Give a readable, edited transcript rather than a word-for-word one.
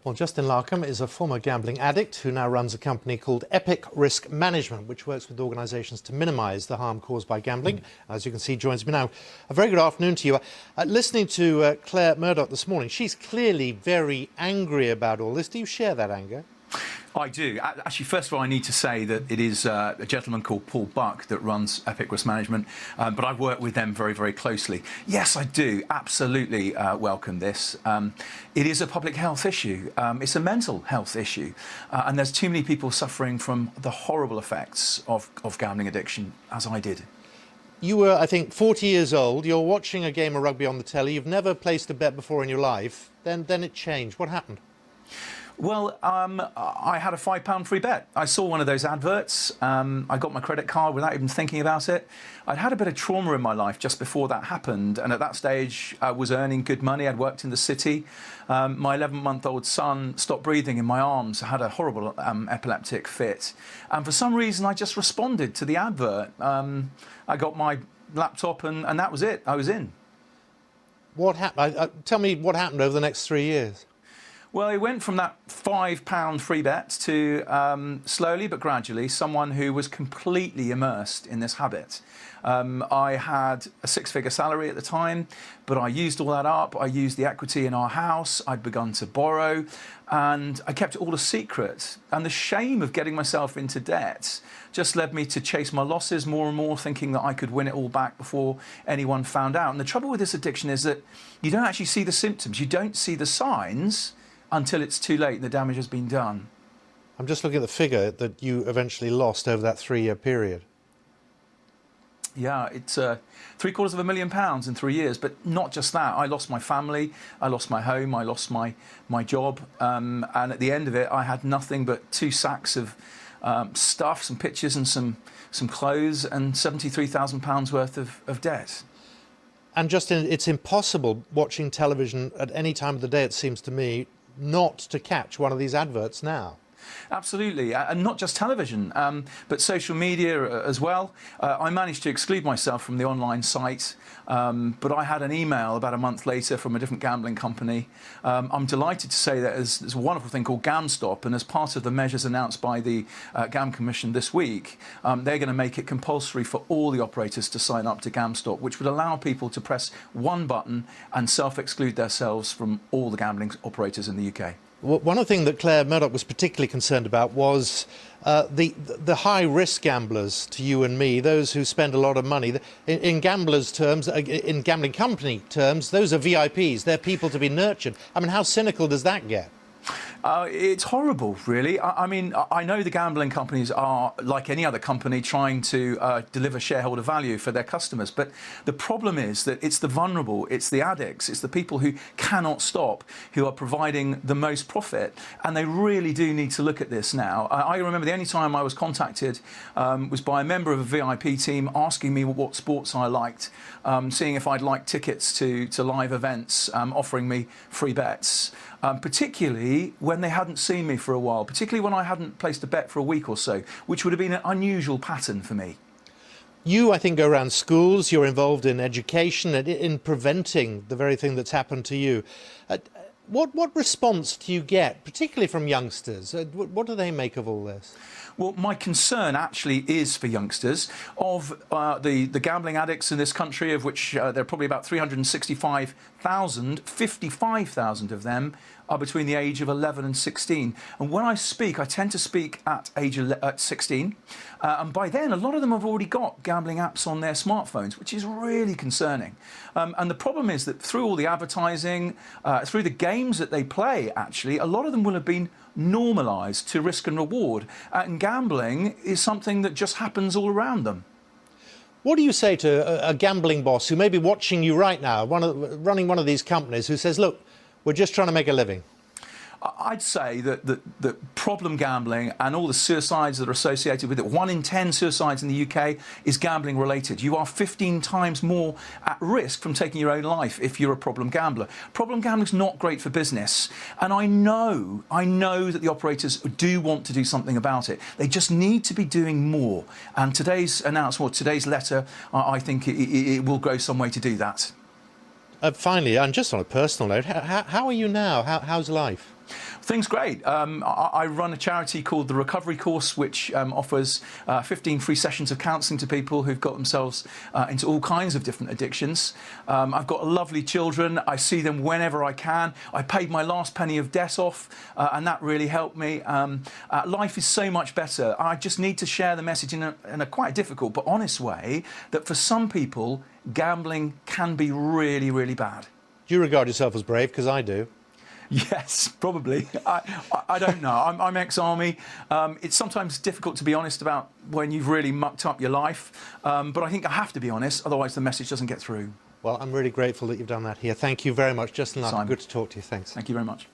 Well, Justin Larkham is a former gambling addict who now runs a company called Epic Risk Management, which works with organisations to minimise the harm caused by gambling. As you can see, joins me now. A very good afternoon to you. Listening to Claire Murdoch this morning, she's clearly very angry about all this. Do you share that anger? I do. Actually, first of all, I need to say that it is a gentleman called Paul Buck that runs Epic Risk Management, but I've worked with them very, very closely. Yes, I do absolutely welcome this. It is a public health issue. It's a mental health issue. And there's too many people suffering from the horrible effects of gambling addiction, as I did. You were, I think, 40 years old. You're watching a game of rugby on the telly. You've never placed a bet before in your life. Then it changed. What happened? Well, I had a £5 free bet. I saw one of those adverts. I got my credit card without even thinking about it. I'd had a bit of trauma in my life just before that happened, and at that stage I was earning good money. I'd worked in the city. My 11-month-old son stopped breathing in my arms. I had a horrible epileptic fit, and for some reason I just responded to the advert. I got my laptop and that was it. I was in. What happened? Tell me what happened over the next 3 years. Well, it went from that £5 free bet to, slowly but gradually, someone who was completely immersed in this habit. I had a six-figure salary at the time, but I used all that up. I used the equity in our house. I'd begun to borrow, and I kept it all a secret. And the shame of getting myself into debt just led me to chase my losses more and more, thinking that I could win it all back before anyone found out. And the trouble with this addiction is that you don't actually see the symptoms. You don't see the signs until it's too late and the damage has been done. I'm just looking at the figure that you eventually lost over that 3-year period. Yeah, it's £750,000 in 3 years, but not just that. I lost my family, I lost my home, I lost my job, and at the end of it, I had nothing but 2 sacks of stuff, some pictures and some clothes, and £73,000 worth of debt. And Justin, it's impossible watching television at any time of the day, it seems to me, not to catch one of these adverts now. Absolutely, and not just television, but social media as well. I managed to exclude myself from the online site, but I had an email about a month later from a different gambling company. I'm delighted to say that there's a wonderful thing called GamStop, and as part of the measures announced by the Gam Commission this week, they're going to make it compulsory for all the operators to sign up to GamStop, which would allow people to press one button and self-exclude themselves from all the gambling operators in the UK. One of the things that Claire Murdoch was particularly concerned about was the high-risk gamblers to you and me, those who spend a lot of money. In gamblers' terms, in gambling company terms, those are VIPs. They're people to be nurtured. I mean, how cynical does that get? It's horrible, really. I mean, I know the gambling companies are, like any other company, trying to deliver shareholder value for their customers. But the problem is that it's the vulnerable, it's the addicts, it's the people who cannot stop, who are providing the most profit. And they really do need to look at this now. I remember the only time I was contacted was by a member of a VIP team asking me what sports I liked, seeing if I'd like tickets to live events, offering me free bets. Particularly when they hadn't seen me for a while, particularly when I hadn't placed a bet for a week or so, which would have been an unusual pattern for me. You, I think, go around schools, you're involved in education and in preventing the very thing that's happened to you. What response do you get, particularly from youngsters? What do they make of all this? Well, my concern actually is for youngsters. Of the gambling addicts in this country, of which there are probably about 365,000, 55,000 of them are between the age of 11 and 16. And when I speak, I tend to speak at age 16. And by then, a lot of them have already got gambling apps on their smartphones, which is really concerning. And the problem is that through all the advertising, through the games that they play, actually, a lot of them will have been normalised to risk and reward. And gambling is something that just happens all around them. What do you say to a gambling boss who may be watching you right now, running one of these companies, who says, look, we're just trying to make a living? I'd say that problem gambling and all the suicides that are associated with it, 1 in 10 suicides in the UK is gambling related. You are 15 times more at risk from taking your own life if you're a problem gambler. Problem gambling is not great for business. And I know that the operators do want to do something about it. They just need to be doing more. And today's announcement, or today's letter, I think it will go some way to do that. Finally, and just on a personal note, how are you now? How's life? Things great. I run a charity called the Recovery Course, which offers 15 free sessions of counselling to people who've got themselves into all kinds of different addictions. I've got lovely children. I see them whenever I can. I paid my last penny of debt off, and that really helped me. Life is so much better. I just need to share the message in a quite difficult but honest way that for some people, gambling can be really, really bad. Do you regard yourself as brave? Because I do. Yes, probably. I don't know. I'm ex-army. It's sometimes difficult to be honest about when you've really mucked up your life. But I think I have to be honest, otherwise the message doesn't get through. Well, I'm really grateful that you've done that here. Thank you very much. Justin Larkin, Simon. good to talk to you. Thanks. Thank you very much.